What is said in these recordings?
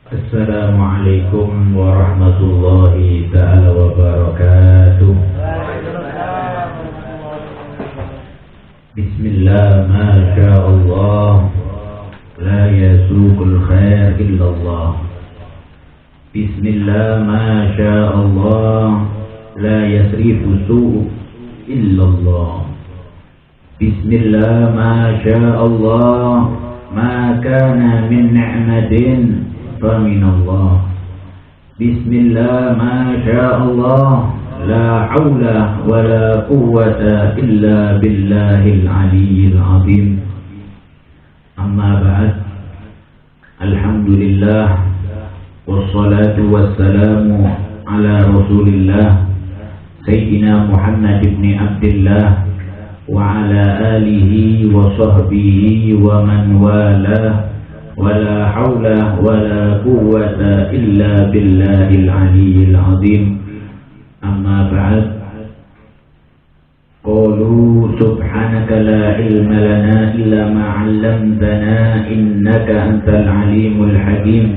Assalamualaikum warahmatullahi ta'ala wabarakatuh. Bismillah, masya'Allah, la yasuqul khair illallah. Bismillah, masya'Allah, la yasrifu su' illallah. Bismillah, masya'Allah, ma kana min ni'matin faminallah. Bismillah, masya'Allah, la hawla wa la quwwata illa billahil aliyyil azim. Amma ba'd. Alhamdulillah, wassalatu wassalamu ala rasulillah Sayyidina Muhammad ibn Abdullah wa ala alihi wa sahbihi wa man walah. ولا حول ولا قوة إلا بالله العلي العظيم. أما بعد. قالوا سبحانك لا علم لنا إلا ما علمتنا إنك أنت العليم الحكيم.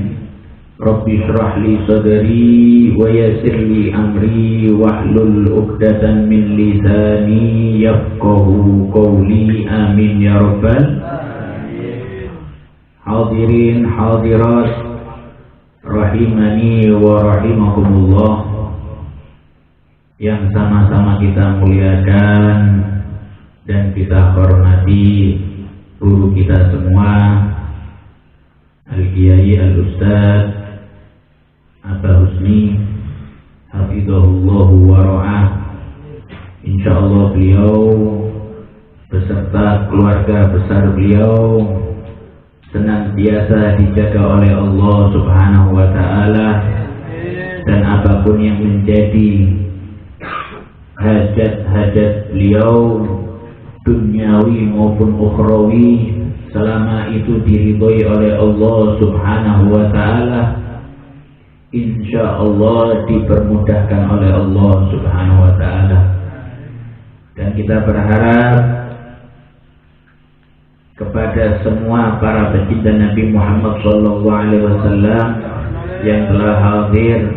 رب اشرح لي صدري ويسر لي أمري واحلل عقدة من لساني يفقه قولي. آمين يا رب. Hadirin hadirat rahimani wa rahimakumullah, yang sama-sama kita muliakan dan kita hormati guru kita semua, Al-Kiai Al-Ustaz Aba Husni hafizahullahu wa ra'ah. Insyaallah beliau beserta keluarga besar beliau senantiasa dijaga oleh Allah Subhanahu wa ta'ala, dan apapun yang menjadi hajat-hajat beliau duniawi maupun ukhrawi, selama itu diridhoi oleh Allah Subhanahu wa ta'ala, insyaallah dipermudahkan oleh Allah Subhanahu wa ta'ala. Dan kita berharap kepada semua para pecinta Nabi Muhammad SAW yang telah hadir,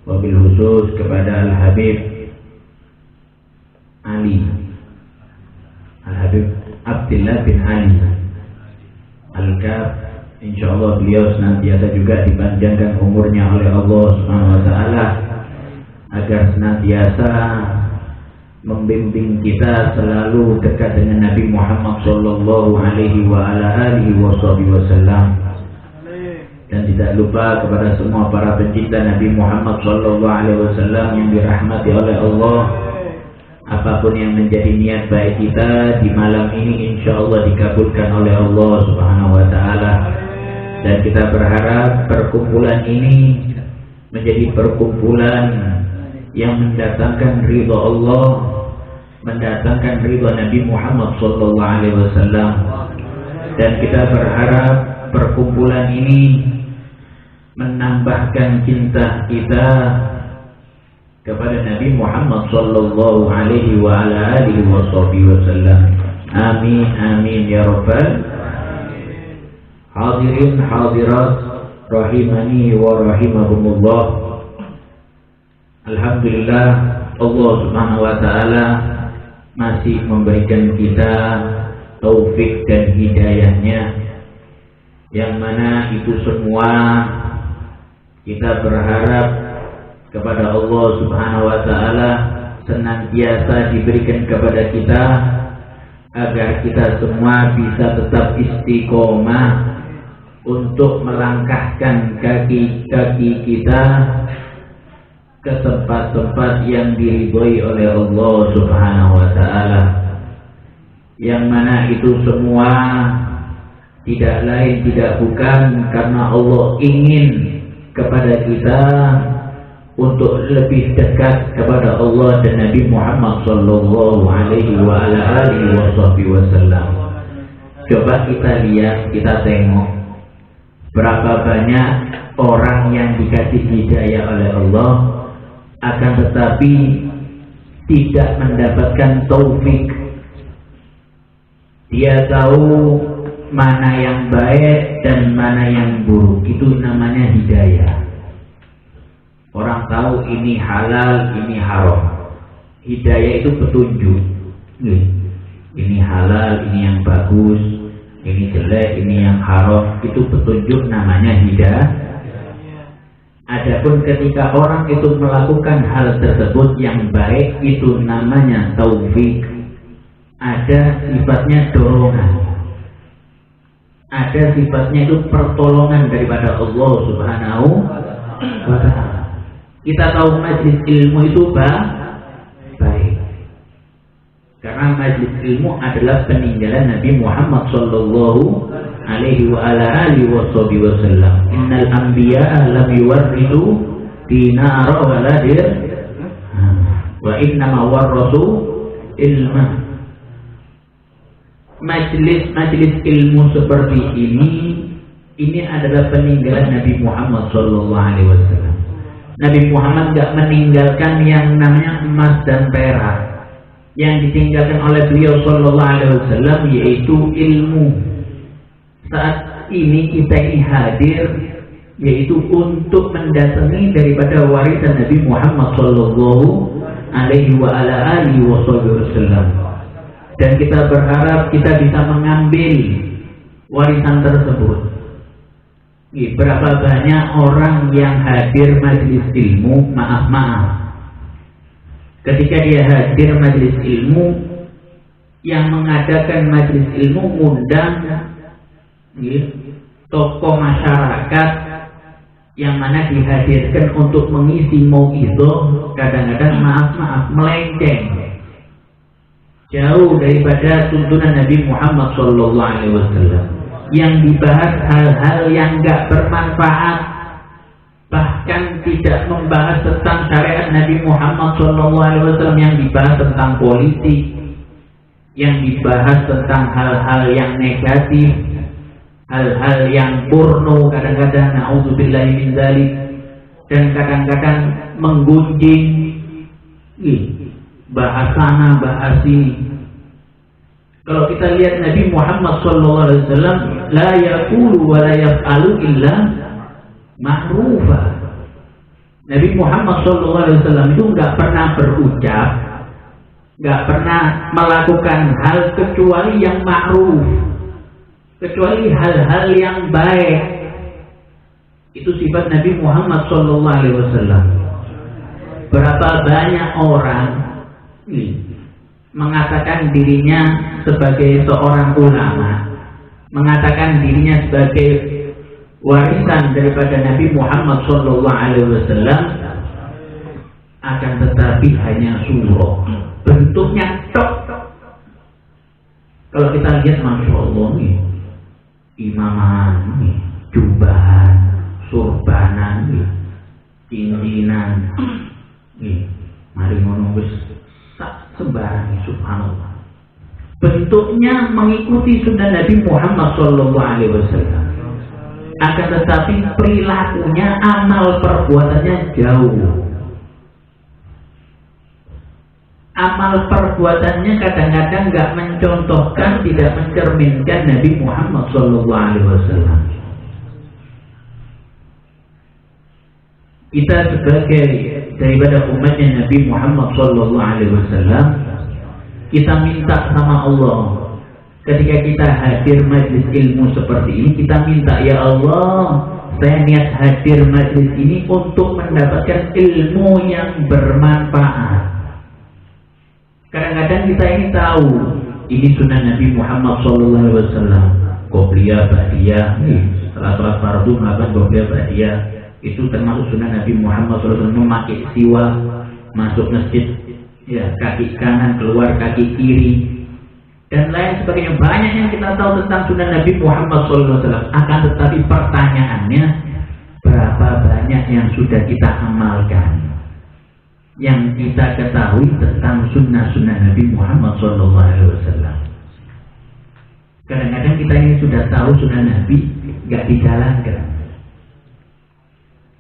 wabil khusus kepada Al-Habib Ali, Al-Habib Abdullah bin Ali Al-Kaf. Insyaallah beliau senantiasa juga dipanjangkan umurnya oleh Allah Subhanahu wa ta'ala, agar senantiasa membimbing kita selalu dekat dengan Nabi Muhammad sallallahu alaihi wa ala alihi wasallam. Dan tidak lupa kepada semua para pencinta Nabi Muhammad sallallahu alaihi wasallam yang dirahmati oleh Allah, apapun yang menjadi niat baik kita di malam ini insyaallah dikabulkan oleh Allah Subhanahu wa taala. Dan kita berharap perkumpulan ini menjadi perkumpulan yang mendatangkan ridha Allah, mendatangkan ridha Nabi Muhammad sallallahu alaihi wasallam. Dan kita berharap perkumpulan ini menambahkan cinta kita kepada Nabi Muhammad sallallahu alaihi wa ala alihi wasallam. Amin amin ya rabbal. Hadirin hadirat rahimani wa rahimakumullah. Alhamdulillah, Allah Subhanahu wa ta'ala masih memberikan kita taufik dan hidayahnya, yang mana itu semua kita berharap kepada Allah Subhanahu wa ta'ala senantiasa diberikan kepada kita, agar kita semua bisa tetap istiqomah untuk melangkahkan kaki-kaki kita ke tempat-tempat yang diridhoi oleh Allah Subhanahu wa ta'ala, yang mana itu semua tidak lain tidak bukan karena Allah ingin kepada kita untuk lebih dekat kepada Allah dan Nabi Muhammad sallallahu alaihi wa ala alihi wasallam. Coba kita lihat, kita tengok berapa banyak orang yang dikasih hidayah oleh Allah, akan tetapi tidak mendapatkan taufik. Dia tahu mana yang baik dan mana yang buruk. Itu namanya hidayah. Orang tahu ini halal, ini haram. Hidayah itu petunjuk. Ini halal, ini yang bagus, ini jelek, ini yang haram. Itu petunjuk, namanya hidayah. Adapun ketika orang itu melakukan hal tersebut yang baik, itu namanya taufik. Ada sifatnya dorongan. Ada sifatnya itu pertolongan daripada Allah Subhanahu wa ta'ala. Kita tahu majlis ilmu itu baik. Karena majlis ilmu adalah peninggalan Nabi Muhammad sallallahu alaihi wa ala alihi wasallam. Innal anbiya'a lam yuwarridu dinara wala dirham wa innama warrasu ilma. Majlis ilmu seperti ini adalah peninggalan Nabi Muhammad sallallahu alaihi wasallam. Nabi Muhammad enggak meninggalkan yang namanya emas dan perak. Yang ditinggalkan oleh beliau sallallahu alaihi wasallam yaitu ilmu. Saat ini kita ini hadir yaitu untuk mendatangi daripada warisan Nabi Muhammad sallallahu alaihi wa ala alihi wasallam. Dan kita berharap kita bisa mengambil warisan tersebut. Berapa banyak orang yang hadir majelis ilmu, maaf. Ketika dia hadir majelis ilmu, yang mengadakan majelis ilmu undang tokoh masyarakat yang mana dihadirkan untuk mengisi mau'izah, kadang-kadang maaf melenceng jauh daripada tuntunan Nabi Muhammad SAW. Yang dibahas hal-hal yang enggak bermanfaat, bahkan tidak membahas tentang syariat Nabi Muhammad SAW. Yang dibahas tentang politik, yang dibahas tentang hal-hal yang negatif, hal-hal yang porno, kadang-kadang na'udzubillahi min dzalik, dan kadang-kadang menggunjing, bahas sana, bahas sini. Kalau kita lihat Nabi Muhammad SAW, la yaqulu wa la yaf'alu illa ma'rufa. Nabi Muhammad SAW itu nggak pernah berucap, nggak pernah melakukan hal kecuali yang ma'ruf, kecuali hal-hal yang baik. Itu sifat Nabi Muhammad SAW. Berapa banyak orang mengatakan dirinya sebagai seorang ulama, mengatakan dirinya sebagai warisan daripada Nabi Muhammad SAW, akan tetapi hanya surah, bentuknya tok. Kalau kita lihat, masya Allah nih, imaman nih, jubahan, surbanan nih, pimpinan nih, mari menunggu sembarang, subhanallah. Bentuknya mengikuti sunnah Nabi Muhammad SAW. Akan tetapi perilakunya, amal perbuatannya jauh. Amal perbuatannya kadang-kadang nggak mencontohkan, tidak mencerminkan Nabi Muhammad SAW. Kita sebagai daripada umatnya Nabi Muhammad SAW, kita minta sama Allah. Ketika kita hadir majlis ilmu seperti ini, kita minta, ya Allah, saya niat hadir majlis ini untuk mendapatkan ilmu yang bermanfaat. Kadang-kadang kita ini tahu ini sunnah Nabi Muhammad SAW, qobliyah, ba'diyah. Setelah sholat fardu melakukan qobliyah, ba'diyah. Itu termasuk sunnah Nabi Muhammad SAW. Memakai siwak, masuk masjid, ya, kaki kanan keluar kaki kiri, dan lain sebagainya. Banyak yang kita tahu tentang sunnah Nabi Muhammad SAW. Akan tetapi pertanyaannya, berapa banyak yang sudah kita amalkan, yang kita ketahui tentang sunnah-sunnah Nabi Muhammad SAW. Kadang-kadang kita ini sudah tahu sunnah Nabi, nggak dijalankan.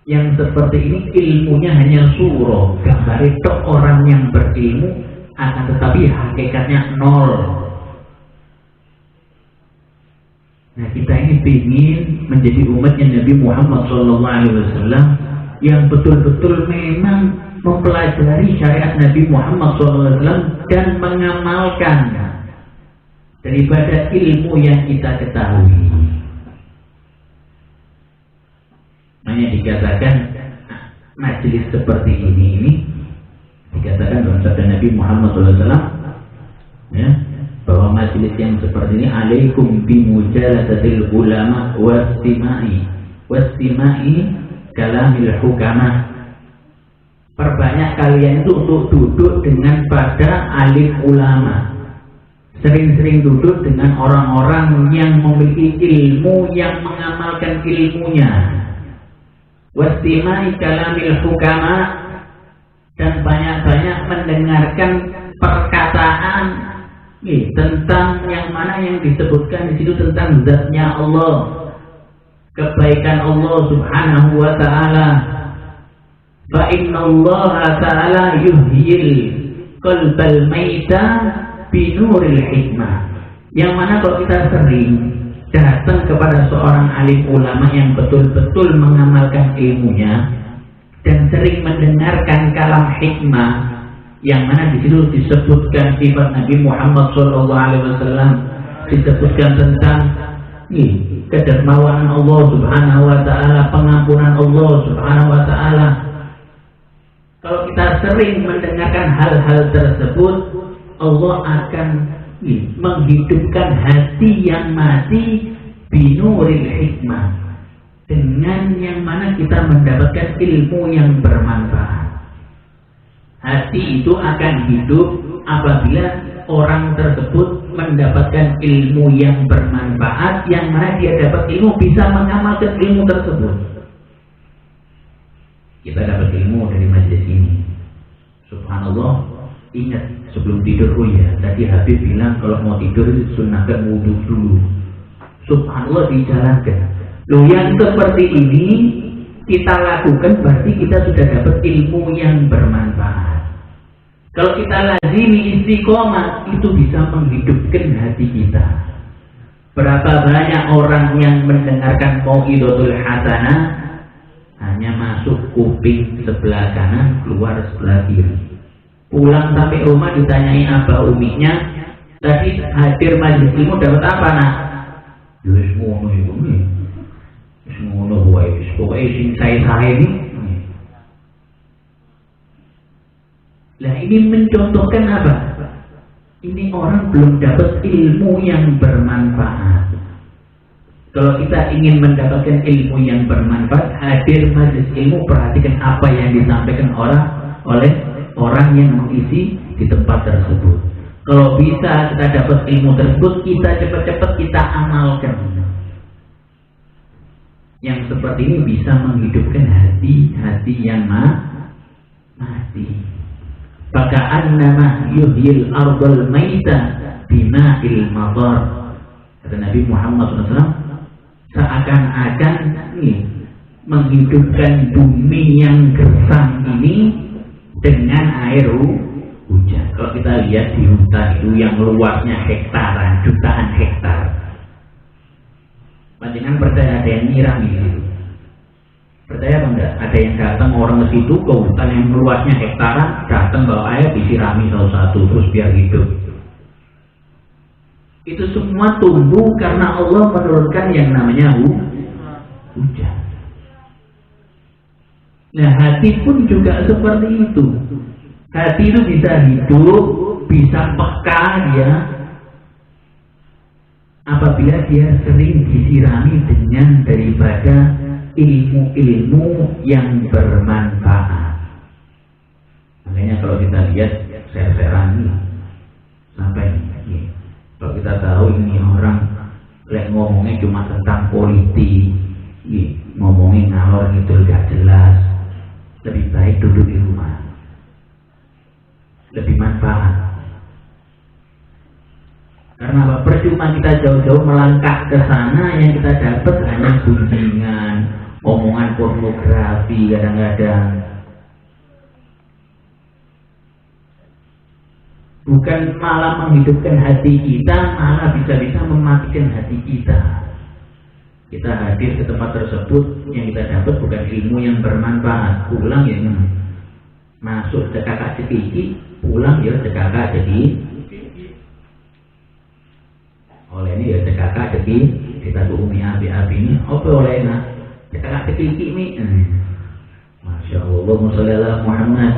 Yang seperti ini ilmunya hanya surah, gambar itu orang yang berilmu, akan tetapi hakikatnya nol. Nah, kita ini ingin menjadi umatnya Nabi Muhammad SAW yang betul-betul memang mempelajari syariat Nabi Muhammad SAW dan mengamalkan daripada ilmu yang kita ketahui. Makanya dikatakan majelis seperti ini dikatakan dalam sabda Nabi Muhammad SAW, ya, bahwa majelis yang seperti ini alaikum bimujalasatil ulama wastima'i kalamil hukama. Perbanyak kalian itu untuk duduk dengan pada alim ulama, sering-sering duduk dengan orang-orang yang memiliki ilmu, yang mengamalkan ilmunya. Wastima'i kalamil hukama, dan banyak-banyak mendengarkan perkataan tentang yang mana yang disebutkan di situ tentang zatnya Allah, kebaikan Allah Subhanahu wa taala. Fa inna Allah taala yuhyil qalbal maita binuril hikmah. Yang mana kalau kita sering datang kepada seorang alim ulama yang betul-betul mengamalkan ilmunya dan sering mendengarkan kalam hikmah, yang mana di situ disebutkan sifat Nabi Muhammad SAW, disebutkan tentang kedermawanan Allah Subhanahu wa taala, pengampunan Allah Subhanahu wa taala. Kalau kita sering mendengarkan hal-hal tersebut, Allah akan menghidupkan hati yang mati binuril hikmah, dengan yang mana kita mendapatkan ilmu yang bermanfaat. Hati itu akan hidup apabila orang tersebut mendapatkan ilmu yang bermanfaat, yang mana dia dapat ilmu bisa mengamalkan ilmu tersebut. Kita dapat ilmu dari majelis ini. Subhanallah, ingat sebelum tidur, oh ya, tadi Habib bilang kalau mau tidur sunahkan wudhu dulu. Subhanallah, dijalankan. Loh, yang seperti ini kita lakukan berarti kita sudah dapat ilmu yang bermanfaat. Kalau kita lazimi istiqomah, itu bisa menghidupkan hati kita. Berapa banyak orang yang mendengarkan mau'izatul hasanah hanya masuk kuping sebelah kanan, keluar sebelah kiri. Pulang sampai rumah ditanyai apa uminya, tadi hadir majelis ilmu dapat apa nak? Yus ngono iku. Ngono wae, pokoke sing sae-sae iki. Lah ini mencontohkan apa? Ini orang belum dapat ilmu yang bermanfaat. Kalau kita ingin mendapatkan ilmu yang bermanfaat, hadir majelis ilmu, perhatikan apa yang disampaikan oleh orang yang mengisi di tempat tersebut. Kalau bisa kita dapat ilmu tersebut, kita cepat-cepat kita amalkan. Yang seperti ini bisa menghidupkan hati yang mati. Faka'annama yuhyil ardal maita bima'il matar. Kata Nabi Muhammad SAW, seakan-akan menghidupkan bumi yang gersang ini dengan air hujan. Kalau kita lihat di hutan itu yang luasnya hektaran, jutaan hektar, panjangan percaya ada yang nyirami gitu. Percaya apa enggak? Ada yang datang orang ke situ, ke hutan yang luasnya hektaran, datang bawa air disirami satu-satu terus biar hidup. Itu semua tumbuh karena Allah menurunkan yang namanya hujan. Nah, hati pun juga seperti itu. Hati itu bisa hidup, bisa peka dia apabila dia sering disirami dengan daripada ilmu-ilmu yang bermanfaat. Makanya kalau kita lihat ser-seran ini sampai ini, kalau kita tahu ini orang ngomongnya cuma tentang politik, ngomongin ngalor ngidul gak jelas, lebih baik duduk di rumah, lebih manfaat. Karena apa? Percuma kita jauh-jauh melangkah ke sana, yang kita dapat hanya gunjingan, omongan pornografi kadang-kadang. Bukan malah menghidupkan hati kita, malah bisa-bisa mematikan hati kita. Kita hadir ke tempat tersebut, yang kita dapat bukan ilmu yang bermanfaat, pulang ya masuk cekakak cekiki, pulang ya cekakak cekiki. Oleh ini ya cekakak cekiki, kita umi api ini, apa oleh nah cekakak cekiki ini. Masya Allah, Musallallahu Muhammad.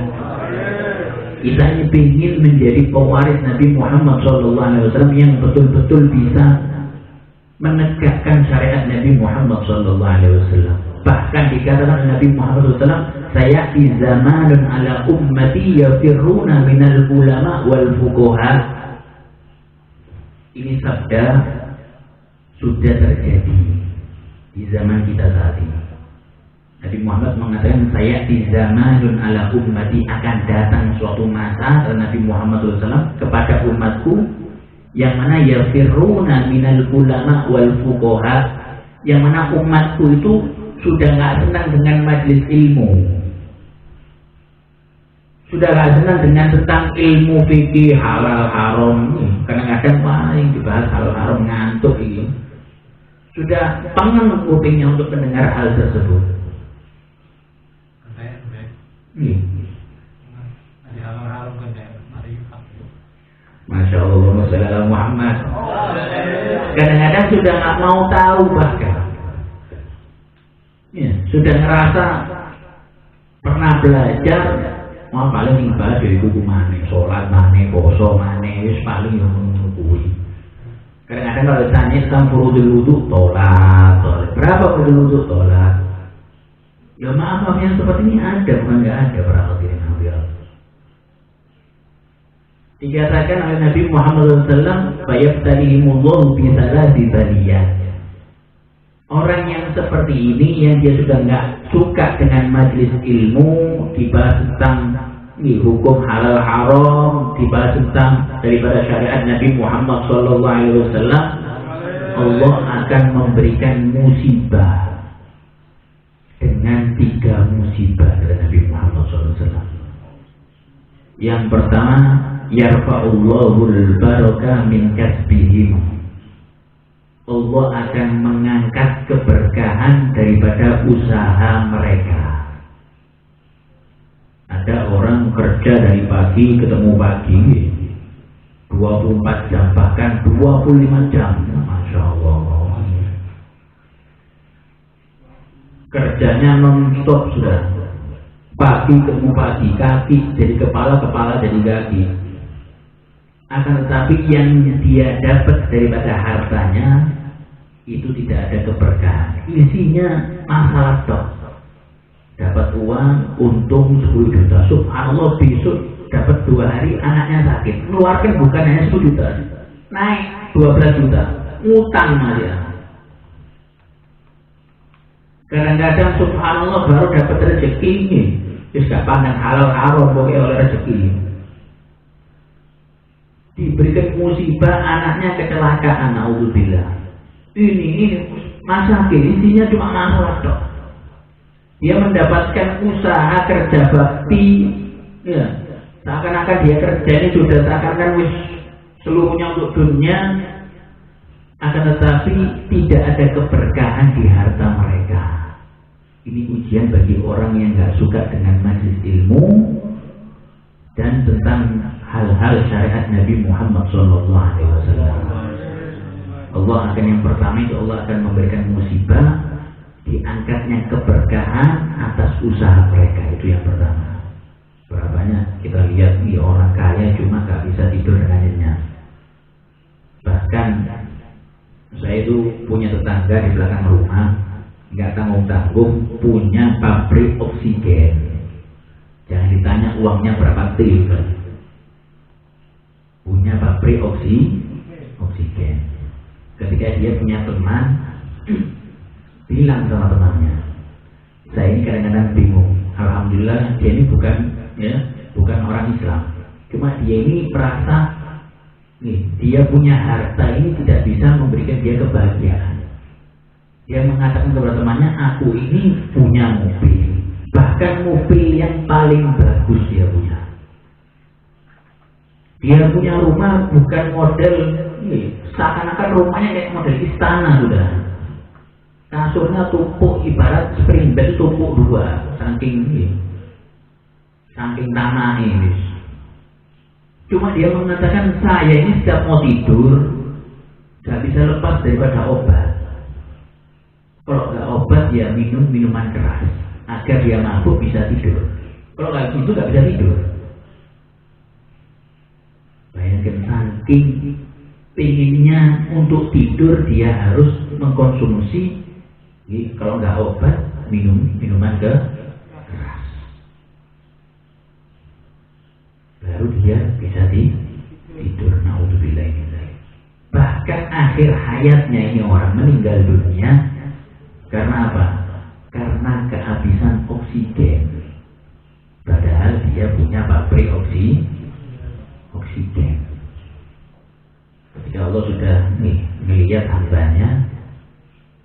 Kita ini ingin menjadi pewaris Nabi Muhammad SAW yang betul-betul bisa menegakkan syariat Nabi Muhammad SAW. Bahkan dikatakan Nabi Muhammad SAW, saya di zamanun ala ummati yafirruna minal ulama wal fuqaha. Ini sabda sudah terjadi di zaman kita saat ini. Nabi Muhammad mengatakan, saya di zamanun ala ummati, akan datang suatu masa dari Nabi Muhammad SAW kepada umatku yang mana yafirruna minal ulama wal fuqaha, yang mana umatku itu sudah nggak senang dengan majelis ilmu, sudah nggak senang dengan tentang ilmu fikih halal haram. Kadang-kadang paling dibahas halal haram ngantuk ini, sudah pengen kupingnya untuk mendengar hal tersebut. Masya Allah, Musallallahu Muhammad. Kadang-kadang sudah nggak mau tahu, bahkan ya, sudah ngerasa pernah belajar, mau paling ibadah dari buku mana, sholat mana, poso mana, wis paling yang menunggu. Kadang-kadang kalau ditanya tentang furudul wudu, tolak. Berapa furudul wudu? Tolak. Ya maaf, yang seperti ini ada, bukan nggak ada para hadirin hadirat. Dikatakan oleh Nabi Muhammad SAW, "Fayabtalihimullahu bi salasi baliyat." Orang yang seperti ini, yang dia sudah nggak suka dengan majelis ilmu, dibahas tentang hukum halal haram, dibahas tentang daripada syariat Nabi Muhammad SAW, Allah akan memberikan musibah dengan 3 musibah dari Nabi Muhammad SAW. Yang pertama, yarfa'ullahul barakah min kasbihim. Allah akan mengangkat keberkahan daripada usaha mereka. Ada orang kerja dari pagi ketemu pagi, 24 jam, bahkan 25 jam. Masya Allah. Kerjanya non-stop sudah. Pagi ketemu pagi, kaki jadi kepala, kepala jadi kaki. Akan tetapi yang dia dapat daripada hartanya itu tidak ada keberkahan. Isinya masalah tok. Dapat uang, untung 10 juta. Subhanallah, besok dapat 2 hari anaknya sakit. Keluarkan bukan hanya 10 juta, naik 12 juta. Utang aja. Kadang-kadang subhanallah baru dapat rezeki ini. Terus gak pandang halal haram pokoknya oleh rezeki. Diberikan musibah, anaknya kecelakaan, naudzubillah. Ini masalah isinya cuma masalah dok. Dia mendapatkan usaha kerja bakti, ya, seakan-akan dia kerja ini sudah seakan-akan wis seluruhnya untuk dunia, akan tetapi tidak ada keberkahan di harta mereka. Ini ujian bagi orang yang nggak suka dengan majelis ilmu dan tentang hal-hal syariat Nabi Muhammad SAW. Allah akan, yang pertama itu Allah akan memberikan musibah, diangkatnya keberkahan atas usaha mereka. Itu yang pertama. Berapanya kita lihat nih orang kaya cuma nggak bisa tidur dengan nyenyak. Bahkan saya itu punya tetangga di belakang rumah, nggak tanggung-tanggung punya pabrik oksigen. Jangan ditanya uangnya berapa triliun. Punya pabrik oksigen. Ketika dia punya teman, bilang sama temannya, saya ini kadang-kadang bingung. Alhamdulillah dia ini bukan orang Islam. Cuma dia ini merasa dia punya harta ini tidak bisa memberikan dia kebahagiaan. Dia mengatakan kepada temannya, aku ini punya mobil, bahkan mobil yang paling bagus dia punya. Dia punya rumah bukan model, seakan-akan rumahnya kayak model istana sudah. Kasurnya tumpuk ibarat spring bed tumpuk dua, saking tanah ini. Cuma dia mengatakan saya ini setiap mau tidur gak bisa lepas daripada obat. Kalau gak obat ya minum minuman keras agar dia mabuk bisa tidur. Kalau gak gitu gak bisa tidur. Bayangkan saking pinginnya untuk tidur dia harus mengkonsumsi kalau nggak obat minuman keras baru dia bisa tidur. Naudzubillah. Bahkan akhir hayatnya ini orang meninggal dunia karena apa? Karena kehabisan oksigen. Padahal dia punya pabrik oksigen. Ketika Allah sudah melihat hambanya,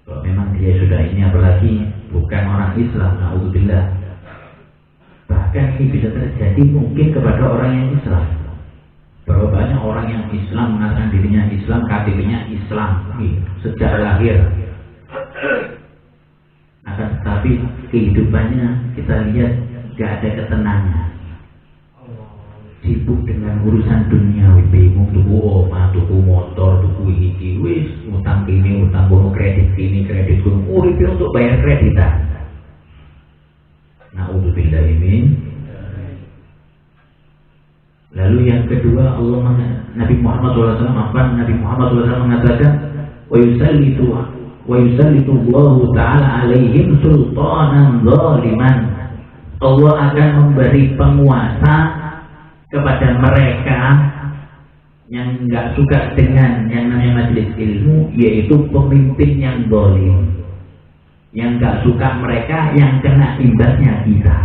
kalau memang dia sudah ini apalagi bukan orang Islam, naudzubillah. Bahkan ini bisa terjadi mungkin kepada orang yang Islam. Berapa banyak orang yang Islam mengatakan dirinya Islam, KTP-nya Islam sejak lahir. Akan tetapi kehidupannya kita lihat gak ada ketenangan. Sibuk dengan urusan dunia, bingung tuku omah, tuku motor, tuku iki, wis utang ini, utang kono, kredit ini, kredit kono, uripe untuk bayar kreditan. Naudzubillah ini. Lalu yang kedua Nabi Muhammad SAW mengatakan wa yusallitu Allah Ta'ala alaihim sultanan zaliman. Allah akan memberi penguasa kepada mereka yang nggak suka dengan yang namanya majelis ilmu, yaitu pemimpin yang zalim, yang nggak suka mereka, yang kena imbasnya kita.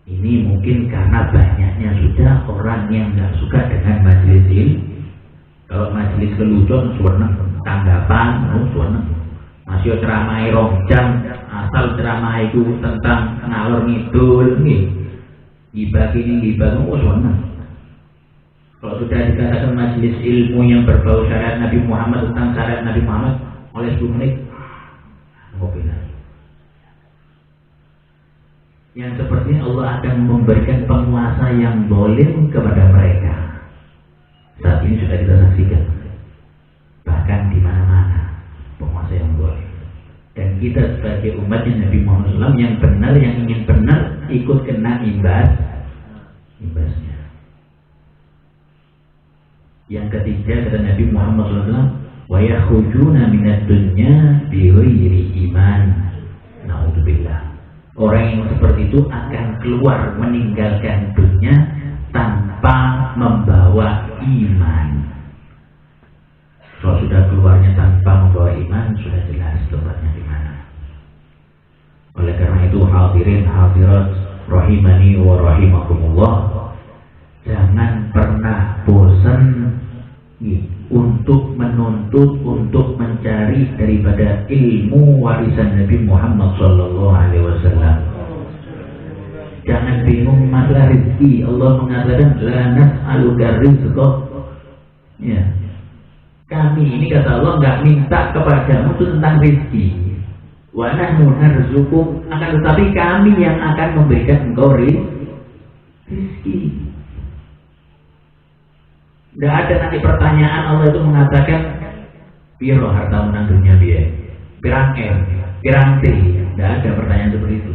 Ini mungkin karena banyaknya sudah orang yang nggak suka dengan majelis ilmu. Kalau majelis kelucuan suara tanggapan, suara masih ceramah jam, asal ceramah itu tentang ngalor ngidul gibah ini suara. Kalau sudah dikatakan majelis ilmu yang berbau syariat Nabi Muhammad, tentang syariat Nabi Muhammad, oleh 10 menit ngopi lagi. Yang sepertinya Allah akan memberikan penguasa yang zalim kepada mereka. Saat ini sudah kita saksikan, bahkan di mana-mana penguasa yang zalim. Dan kita sebagai umatnya Nabi Muhammad SAW yang benar, yang ingin benar, ikut kena imbasnya. Yang ketiga kata Nabi Muhammad SAW, wa yakhrujuna minad dunya bi ghairi iman. Naudzubillah. Orang yang seperti itu akan keluar meninggalkan dunia tanpa membawa iman. Kalau sudah keluarnya tanpa membawa iman, sudah jelas tempatnya di mana. Oleh karena itu hadirin hadirat rahimani wa rahimakumullah, jangan pernah bosan untuk menuntut, untuk mencari daripada ilmu warisan Nabi Muhammad SAW. Jangan bingung masalah rezeki. Allah mengatakan la nas'aluka rizqa. Ya. Kami ini kata Allah nggak minta kepadamu itu tentang rezeki. Wa nahnu narzuquk, akan tetapi kami yang akan memberikan engkau rezeki. Tidak ada nanti pertanyaan Allah itu mengatakan piro harta menang dunia biaya, pirang M, pirang T. Tidak ada pertanyaan seperti itu.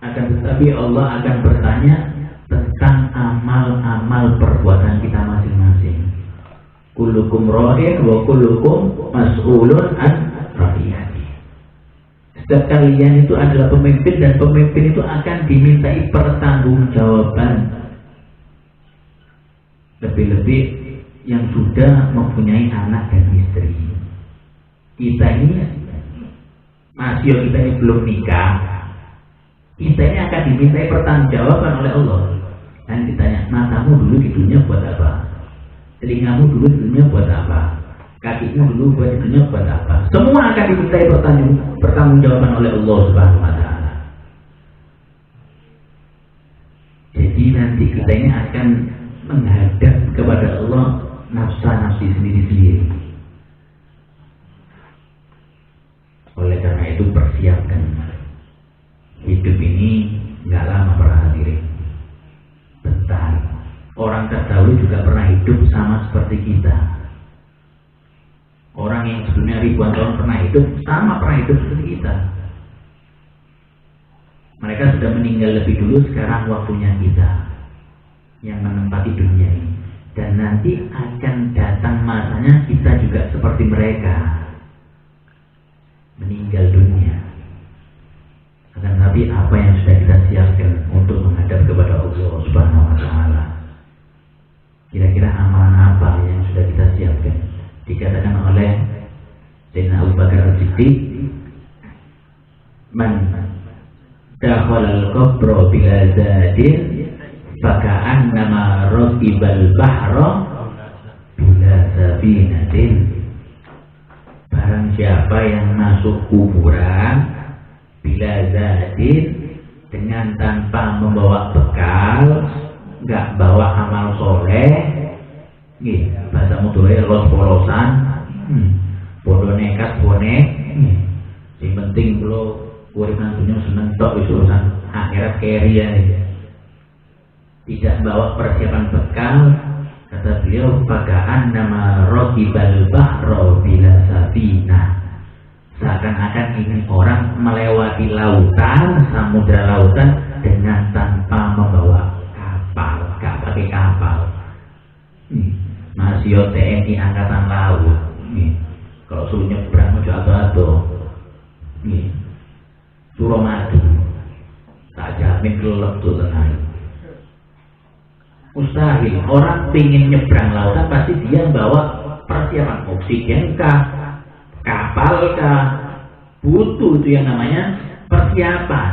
Akan tetapi Allah akan bertanya tentang amal-amal perbuatan kita masing-masing. Kullukum ra'in wa kullukum mas'ulun an ra'iyati. Setiap kalian itu adalah pemimpin, dan pemimpin itu akan dimintai pertanggungjawaban. Lebih-lebih yang sudah mempunyai anak dan istri. Kita ini masih kita ini belum nikah. Kita ini akan dimintai pertanggungjawaban oleh Allah. Dan ditanya, matamu dulu di dunia buat apa? Telingamu dulu di dunia buat apa? Kakimu dulu buat dunia buat apa? Semua akan dimintai pertanggungjawaban oleh Allah Subhanahu wa Ta'ala. Jadi nanti kita ini akan menghadap kepada Allah nafsa-nafsi sendiri-sendiri. Oleh karena itu persiapkan. Hidup ini nggak lama para hadirin, bentar. Orang terdahulu juga pernah hidup sama seperti kita. Orang yang sebelumnya ribuan tahun pernah hidup seperti kita. Mereka sudah meninggal lebih dulu, sekarang waktunya kita yang menempati dunia ini. Dan nanti akan datang masanya kita juga seperti mereka, meninggal dunia. Akan tapi apa yang sudah kita siapkan untuk menghadap kepada Allah Subhanahu wa Ta'ala? Kira-kira amalan apa yang sudah kita siapkan? Dikatakan oleh Sayyidina Abu Bakar As-Siddiq, man dakhala al-qabra bila zadin faka'annama rakibal bahra bila safinatin. Barang siapa yang masuk kuburan bila zadin, dengan tanpa membawa bekal, nggak bawa amal soleh, bahasa mudore los-polosan, bodoh nekat bonek, yang penting lo uripan dunia seneng tok wis urusan akhirat kerian. Tidak bawa persiapan bekal, kata beliau, pakaan nama rokibal bahro bila safina. Seakan-akan ini orang melewati lautan, samudra lautan dengan tanpa membawa kapal, gak pakai kapal. Masih TNI Angkatan Laut. Kalau suruh nyebrang jatuh-jatuh. Suramadu, tak jamin kelelep tuh tenang. Mustahil. Orang pingin nyebrang lautan pasti dia bawa persiapan oksigen kah, kapal kah, butuh itu yang namanya persiapan.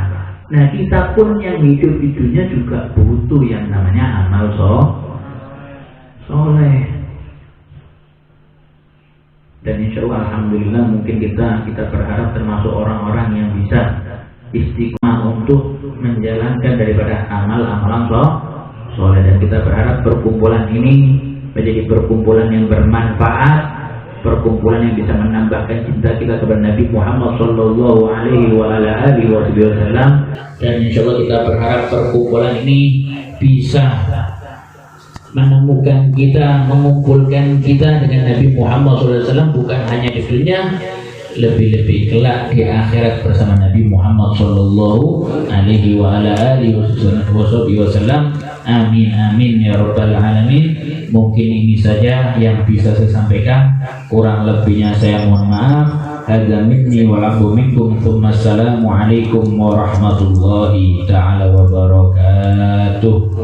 Nah kita pun yang hidup di dunia juga butuh yang namanya amal soleh. Dan insya Allah alhamdulillah mungkin kita berharap termasuk orang-orang yang bisa istiqomah untuk menjalankan daripada amal-amalan soleh. Dan kita berharap perkumpulan ini menjadi perkumpulan yang bermanfaat, perkumpulan yang bisa menambahkan cinta kita kepada Nabi Muhammad Sallallahu Alaihi Wasallam. Dan insya Allah kita berharap perkumpulan ini bisa menemukan kita, mengumpulkan kita dengan Nabi Muhammad SAW, bukan hanya di dunia, lebih-lebih kelak di akhirat bersama Nabi Muhammad Sallallahu Alaihi Wasallam. Amin amin ya rabbal alamin. Mungkin ini saja yang bisa saya sampaikan, kurang lebihnya saya mohon maaf. Hadza minni wa lakum minkum. Assalamualaikum warahmatullahi taala wabarakatuh.